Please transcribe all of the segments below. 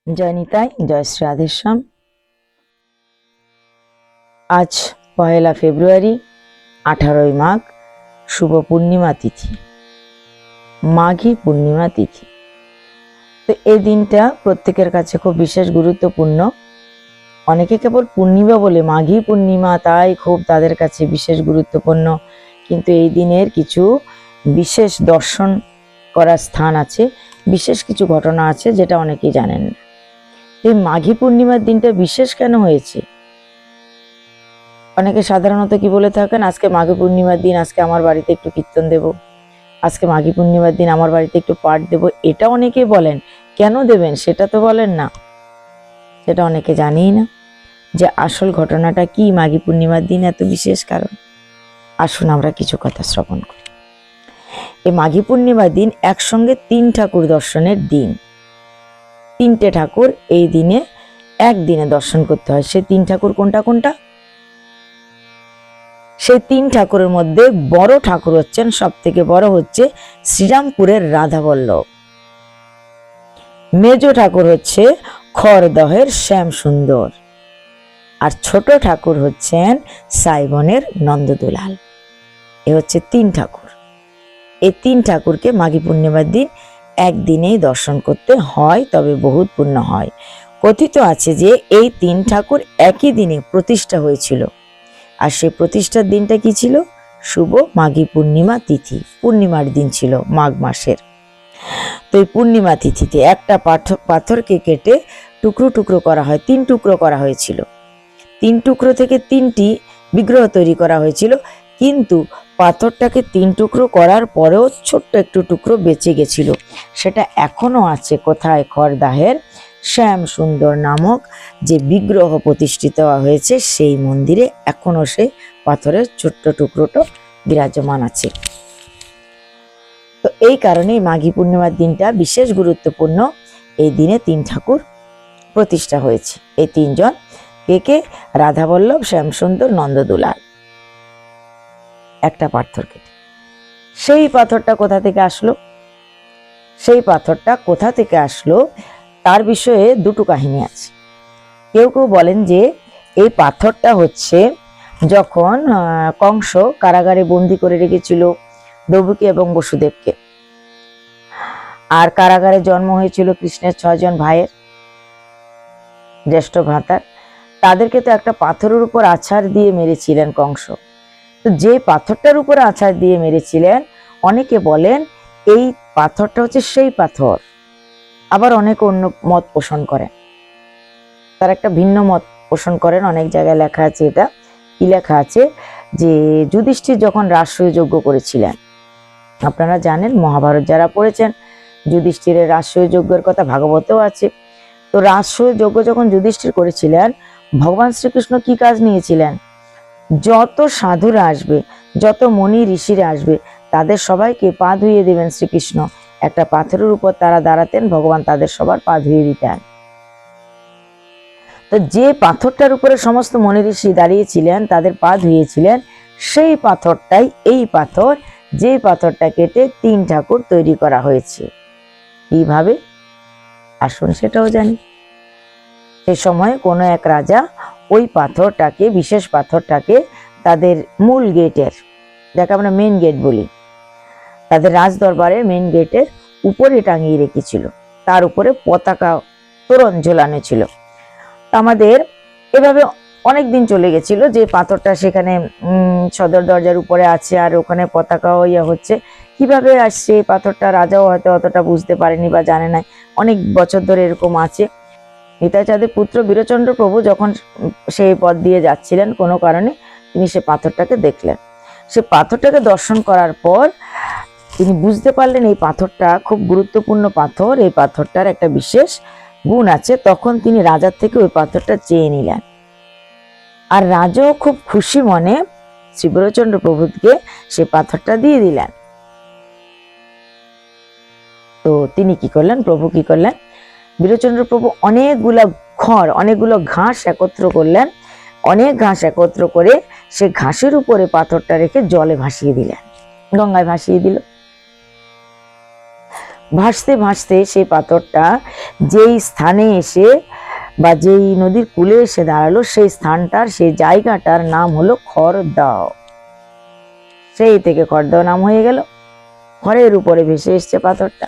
জয় নিতাই, জয় শ্রী রাধেশ্যাম। আজ 1 ফেব্রুয়ারি, 18ই মাঘ, শুভ পূর্ণিমা তিথি, মাঘী পূর্ণিমা তিথি। তো এই দিনটা প্রত্যেকের কাছে খুব বিশেষ গুরুত্বপূর্ণ। অনেকে কেবল পূর্ণিমা বলে মাঘী পূর্ণিমা, তাই খুব তাদের কাছে বিশেষ গুরুত্বপূর্ণ। কিন্তু এই দিনের কিছু বিশেষ দর্শন করার স্থান আছে, বিশেষ কিছু ঘটনা আছে যেটা অনেকেই জানেন না। এই মাঘী পূর্ণিমার দিনটা বিশেষ কেন হয়েছে? অনেকে সাধারণত কি বলে থাকেন, আজকে মাঘী পূর্ণিমার দিন, আজকে আমার বাড়িতে একটু কীর্তন দেব, আজকে মাঘী পূর্ণিমার দিন আমার বাড়িতে একটু পাঠ দেব। এটা অনেকে বলেন, কেন দেবেন সেটা তো বলেন না। সেটা অনেকে জানেই না যে আসল ঘটনাটা কি, মাঘী পূর্ণিমার দিন এত বিশেষ কারণ। আসুন আমরা কিছু কথা শ্রবণ করি। এই মাঘী পূর্ণিমার দিন একসঙ্গে 3 ঠাকুর দর্শনের দিন। 3টে ঠাকুর এই দিনে একদিনে দর্শন করতে হয়। সেই 3 ঠাকুর কোনটা কোনটা? সেই 3 ঠাকুরের মধ্যে বড় ঠাকুর হচ্ছেন, সব থেকে বড় হচ্ছে শ্রীরামপুরের রাধাবল্লভ। মেজ ঠাকুর হচ্ছে খড়দহের শ্যাম সুন্দর, আর ছোট ঠাকুর হচ্ছেন সাইবনের নন্দদুলাল। এ হচ্ছে 3 ঠাকুর। এই 3 ঠাকুরকে মাঘী পূর্ণিমার দিন একদিনেই দর্শন করতে হয়, তবে বহুত পুণ্য হয়। কথিত আছে যে এই 3 ঠাকুর একই দিনে প্রতিষ্ঠা হয়েছিল, আর সেই প্রতিষ্ঠার দিনটা কি ছিল? শুভ মাঘী পূর্ণিমা তিথি, পূর্ণিমার দিন ছিল মাঘ মাসের। তো এই পূর্ণিমা তিথিতে একটা পাথরকে কেটে টুকরো টুকরো করা হয়, 3 টুকরো করা হয়েছিল। 3 টুকরো থেকে 3টি বিগ্রহ তৈরি করা হয়েছিল, কিন্তু পাথরটাকে 3 টুকরো করার পরেও ছোট্ট একটু টুকরো বেঁচে গেছিল। সেটা এখনো আছে কোথায়? খড়দাহের শ্যাম সুন্দর নামক যে বিগ্রহ প্রতিষ্ঠিত হয়েছে সেই মন্দিরে এখনো সেই পাথরের ছোট্ট টুকরোটা বিরাজমান আছে। তো এই কারণেই মাঘী পূর্ণিমার দিনটা বিশেষ গুরুত্বপূর্ণ। এই দিনে 3 ঠাকুর প্রতিষ্ঠা হয়েছে। এই 3 জন কে কে? রাধাবল্লভ, শ্যামসুন্দর, নন্দদুলাল। একটা পাথর কেটে। সেই পাথরটা কোথা থেকে আসলো? সেই পাথরটা কোথা থেকে আসলো তার বিষয়ে দুটো কাহিনী আছে। কেউ কেউ বলেন যে এই পাথরটা হচ্ছে যখন কংস কারাগারে বন্দি করে রেখেছিল দেবকী এবং বসুদেবকে, আর কারাগারে জন্ম হয়েছিল কৃষ্ণের 6 জন ভাইয়ের, জ্যেষ্ঠ ভ্রাতার। তাদেরকে তো একটা পাথরের উপর আছাড় দিয়ে মেরেছিলেন কংস। তো যে পাথরটার উপর আছাড় দিয়ে মেরেছিলেন, অনেকে বলেন এই পাথরটা হচ্ছে সেই পাথর। আবার অনেকে অন্য মত পোষণ করেন, তার একটা ভিন্ন মত পোষণ করেন। অনেক জায়গায় লেখা আছে, এটা কি লেখা আছে যে যুধিষ্ঠির যখন রাজসূয় যজ্ঞ করেছিলেন, আপনারা জানেন, মহাভারত যারা পড়েছেন, যুধিষ্ঠিরের রাজসূয় যজ্ঞের কথা ভাগবতেও আছে। তো রাজসূয় যজ্ঞ যখন যুধিষ্ঠির করেছিলেন, ভগবান শ্রীকৃষ্ণ কি কাজ নিয়েছিলেন? যত সাধুরা আসবে, যত মুনি ঋষিরা আসবে, তাদের সবাইকে পা ধুইয়ে দেবেন শ্রীকৃষ্ণ। একটা পাথরের উপর তারা দাঁড়াতেন, ভগবান তাদের সবার পা ধুইয়ে দিতেন। তো যে পাথরটার উপরে সমস্ত মুনি ঋষি দাঁড়িয়েছিলেন, তাদের পা ধুইয়েছিলেন, সেই পাথরটাই এই পাথর, যে পাথরটা কেটে 3 ঠাকুর তৈরি করা হয়েছে। কিভাবে? আসুন সেটাও জানি। সে সময় কোনো এক রাজা ওই পাথরটাকে, বিশেষ পাথরটাকে তাদের মূল গেটের, যাকে আমরা মেন গেট বলি, তাদের রাজ দরবারের মেন গেটের উপরে টাঙিয়ে রেখেছিল। তার উপরে পতাকা তোরণ ঝোলানো ছিল। আমাদের এভাবে অনেক দিন চলে গেছিল যে পাথরটা সেখানে সদর দরজার উপরে আছে, আর ওখানে পতাকাও হচ্ছে। কিভাবে আসছে এই পাথরটা, রাজাও হয়তো অতটা বুঝতে পারেনি বা জানে না। অনেক বছর ধরে এরকম আছে। নিতাই চাঁদের পুত্র বীরচন্দ্র প্রভু যখন সেই পথ দিয়ে যাচ্ছিলেন, কোনো কারণে তিনি সে পাথরটাকে দেখলেন। সে পাথরটাকে দর্শন করার পর তিনি বুঝতে পারলেন এই পাথরটা খুব গুরুত্বপূর্ণ পাথর, এই পাথরটার একটা বিশেষ গুণ আছে। তখন তিনি রাজার থেকে ওই পাথরটা চেয়ে নিলেন, আর রাজাও খুব খুশি মনে শ্রী বীরচন্দ্র প্রভুকে সে পাথরটা দিয়ে দিলেন। তো তিনি কি করলেন? প্রভু কি করলেন? বীরচন্দ্র প্রভু অনেকগুলো ঘাস একত্র করলেন। অনেক ঘাস একত্র করে সে ঘাসের উপরে পাথরটা রেখে জলে ভাসিয়ে দিলেন, গঙ্গায় ভাসিয়ে দিল। ভাসতে ভাসতে সেই পাথরটা যেই স্থানে এসে বা যেই নদীর কূলে এসে দাঁড়ালো, সেই স্থানটার, সেই জায়গাটার নাম হলো খড়দাও। সেই থেকে খড়দাও নাম হয়ে গেল। খড়ের উপরে ভেসে এসছে পাথরটা।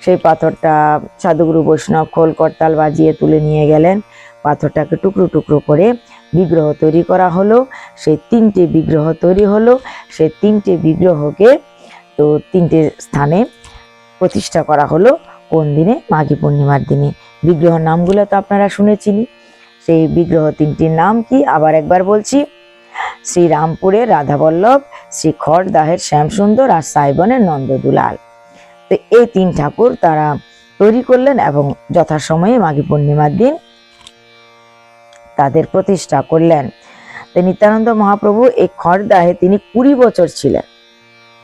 সেই পাথরটা সাধুগুরু বৈষ্ণব খোল করতাল বাজিয়ে তুলে নিয়ে গেলেন। পাথরটাকে টুকরো টুকরো করে বিগ্রহ তৈরি করা হলো। সেই 3টে বিগ্রহ তৈরি হলো। সেই 3টে বিগ্রহকে তো 3টে স্থানে প্রতিষ্ঠা করা হলো। কোন দিনে? মাঘী পূর্ণিমার দিনে। বিগ্রহ নামগুলো তো আপনারা শুনেছিনি। সেই বিগ্রহ 3টির নাম কি আবার একবার বলছি। শ্রী রামপুরের রাধাবল্লভ, শ্রী খড়দাহের শ্যামসুন্দর আর সাইবনের নন্দদুলাল। তো এই 3 ঠাকুর তারা তৈরি করলেন এবং যথাসময়ে মাঘী পূর্ণিমার দিন তাদের প্রতিষ্ঠা করলেন। তো নিত্যানন্দ মহাপ্রভু এই খড়দাহে তিনি 20 বছর ছিলেন।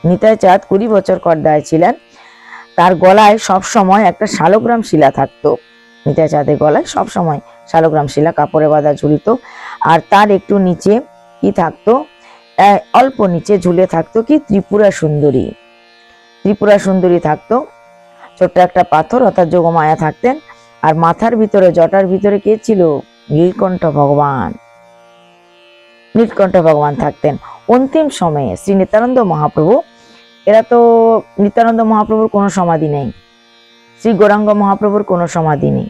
নিতাই চাঁদ 20 বছর খড়দাহে ছিলেন। তার গলায় সব সময় একটা শালগ্রাম শিলা থাকতো। নিতাই চাঁদের গলায় সব সময় শালগ্রাম শিলা কাপড়ে বাঁধা ঝুলিত। আর তার একটু নিচে কি থাকতো? অল্প নিচে ঝুলে থাকতো কি? ত্রিপুরা সুন্দরী। ত্রিপুরা সুন্দরী থাকতো। ছোট্ট একটা পাথর, অর্থাৎ যোগমায়া থাকতেন। আর মাথার ভিতরে, জটার ভিতরে কে ছিল? নীলকণ্ঠ ভগবান। নীলকণ্ঠ ভগবান থাকতেন। অন্তিম সময়ে শ্রী নিত্যানন্দ মহাপ্রভু, এরা তো নিত্যানন্দ মহাপ্রভুর কোনো সমাধি নেই, শ্রী গৌরাঙ্গ মহাপ্রভুর কোনো সমাধি নেই,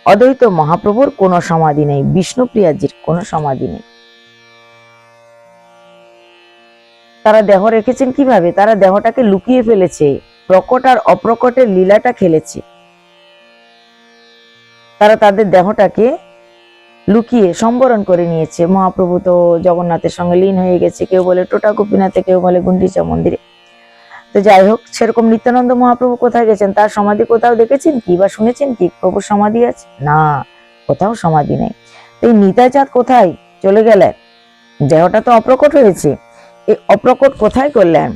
অদ্বৈত মহাপ্রভুর কোনো সমাধি নেই, বিষ্ণুপ্রিয়াজির কোনো সমাধি নেই। তারা দেহ রেখেছেন কিভাবে? তারা দেহটাকে লুকিয়ে ফেলেছে, প্রকট আর অপ্রকটের লীলাটা খেলেছে। তারা তাদের দেহটাকে লুকিয়ে সম্বরণ করে নিয়েছে। মহাপ্রভু তো জগন্নাথের সঙ্গে লীন হয়ে গেছে, কেউ বলে টোটা গোপীনাথে, কেউ বলে গুন্ডিচা মন্দিরে। তো যাই হোক, সেরকম নিত্যানন্দ মহাপ্রভু কোথায় গেছেন? তার সমাধি কোথাও দেখেছেন কি বা শুনেছেন কি প্রভুর সমাধি আছে? না, কোথাও সমাধি নেই। এই নিতাই চাঁদ কোথায় চলে গেলেন? দেহটা তো অপ্রকট হয়েছে, এই অপ্রকট কোথায় করলেন?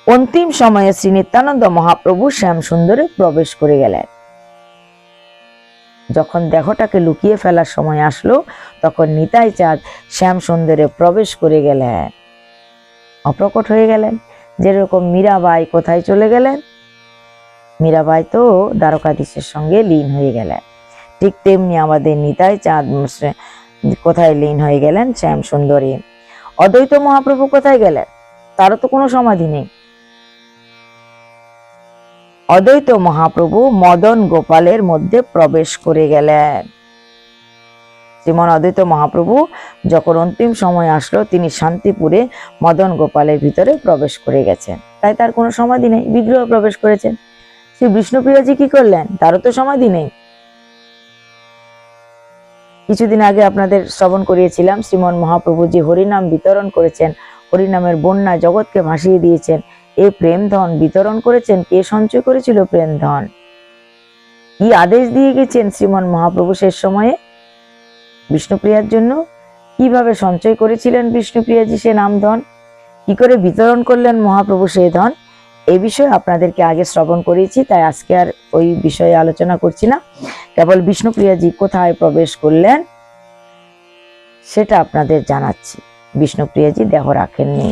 অন্তিম সময়ে শ্রী নিত্যানন্দ মহাপ্রভু শ্যাম সুন্দরে প্রবেশ করে গেলেন। যখন দেহটাকে লুকিয়ে ফেলার সময় আসলো, তখন নিতাই চাঁদ শ্যাম সুন্দরে প্রবেশ করে গেলেন, অপ্রকট হয়ে গেলেন। যেরকম মীরাবাই কোথায় চলে গেলেন? মীরাবাই তো দ্বারকাধীশের সঙ্গে লীন হয়ে গেলেন। ঠিক তেমনি আমাদের নিতাই চাঁদ কোথায় লীন হয়ে গেলেন? শ্যাম সুন্দরী। অদ্বৈত মহাপ্রভু কোথায় গেলেন? তারও তো কোনো সমাধি নেই। অদ্বৈত মহাপ্রভু মদন গোপালের মধ্যে প্রবেশ করে গেলেন। শ্রীমন অদ্বৈত মহাপ্রভু যখন অন্তিম সময় আসলো, তিনি শান্তিপুরে মদন গোপালের ভিতরে প্রবেশ করে গেছেন। তাই তার কোনো সমাধি নেই, বিগ্রহ প্রবেশ করেছেন। শ্রী বিষ্ণুপ্রিয়াজি কি করলেন? তারও তো সমাধি নেই। কিছুদিন আগে আপনাদের শ্রবণ করিয়েছিলাম, শ্রীমন মহাপ্রভু যে হরিনাম বিতরণ করেছেন, হরিনামের বন্যা জগৎকে ভাসিয়ে দিয়েছেন। এই প্রেম ধন বিতরণ করেছেন কে? সঞ্চয় করেছিল প্রেম ধন? কি আদেশ দিয়ে গেছেন শ্রীমন মহাপ্রভু শেষ সময়ে বিষ্ণুপ্রিয়ার জন্য? কিভাবে সঞ্চয় করেছিলেন বিষ্ণুপ্রিয়াজি সে নাম ধন? কি করে বিতরণ করলেন মহাপ্রভু সেই ধন? এই বিষয়ে আপনাদেরকে আগে শ্রবণ করিয়েছি, তাই আজকে আর ওই বিষয়ে আলোচনা করছি না। কেবল বিষ্ণুপ্রিয়াজি কোথায় প্রবেশ করলেন সেটা আপনাদের জানাচ্ছি। বিষ্ণুপ্রিয়াজি দেহ রাখেননি।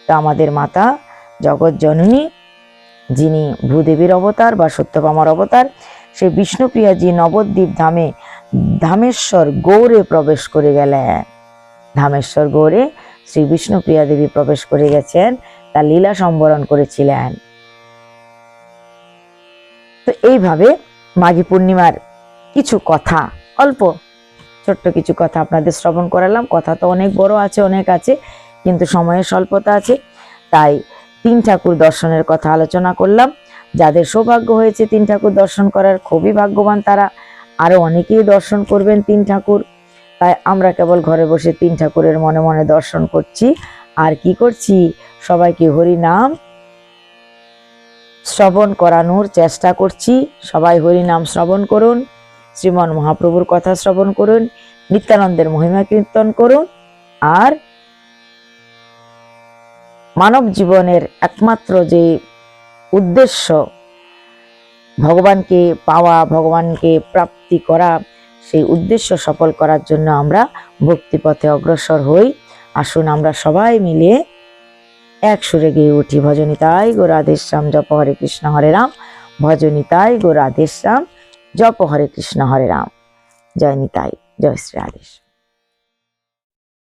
তা আমাদের মাতা জগৎ জননী, যিনি ভূদেবীর অবতার বা সত্যভামার অবতার, সেই বিষ্ণুপ্রিয়াজি নবদ্বীপ ধামে ধামেশ্বর গৌরে প্রবেশ করে গেলেন। ধামেশ্বর গৌরে শ্রী বিষ্ণুপ্রিয়া দেবী প্রবেশ করে গেছেন, তার লীলা সম্বরণ করেছিলেন। তো এইভাবে মাঘী পূর্ণিমার কিছু কথা, অল্প ছোট্ট কিছু কথা আপনাদের শ্রবণ করালাম। কথা তো অনেক বড় আছে, অনেক আছে, কিন্তু সময়ের স্বল্পতা আছে, তাই 3 ঠাকুর দর্শনের কথা আলোচনা করলাম। যাদের সৌভাগ্য হয়েছে 3 ঠাকুর দর্শন করার, খুবই ভাগ্যবান তারা। আরো অনেকেই দর্শন করবেন 3 ঠাকুর। তাই আমরা কেবল ঘরে বসে 3 ঠাকুরের মনে মনে দর্শন করছি। আর কি করছি? সবাইকে হরি নাম শ্রবণ করানোর চেষ্টা করছি। সবাই হরি নাম শ্রবণ করুন, শ্রীমন মহাপ্রভুর কথা শ্রবণ করুন, নিত্যানন্দের মহিমা কীর্তন করুন। আর মানব জীবনের একমাত্র যে উদ্দেশ্য, ভগবানকে পাওয়া, ভগবানকে প্রাপ্তি করা, সেই উদ্দেশ্য সফল করার জন্য আমরা ভক্তিপথে অগ্রসর হই। আসুন আমরা সবাই মিলে এক সুরে গেয়ে উঠি, ভজনিতাই গো রাধেশ্যাম, জপ হরে কৃষ্ণ হরে রাম, ভজনিতাই গো রাধেশ্যাম, জপ হরে কৃষ্ণ হরে রাম। জয় নিতাই, জয় শ্রী রাধেশ।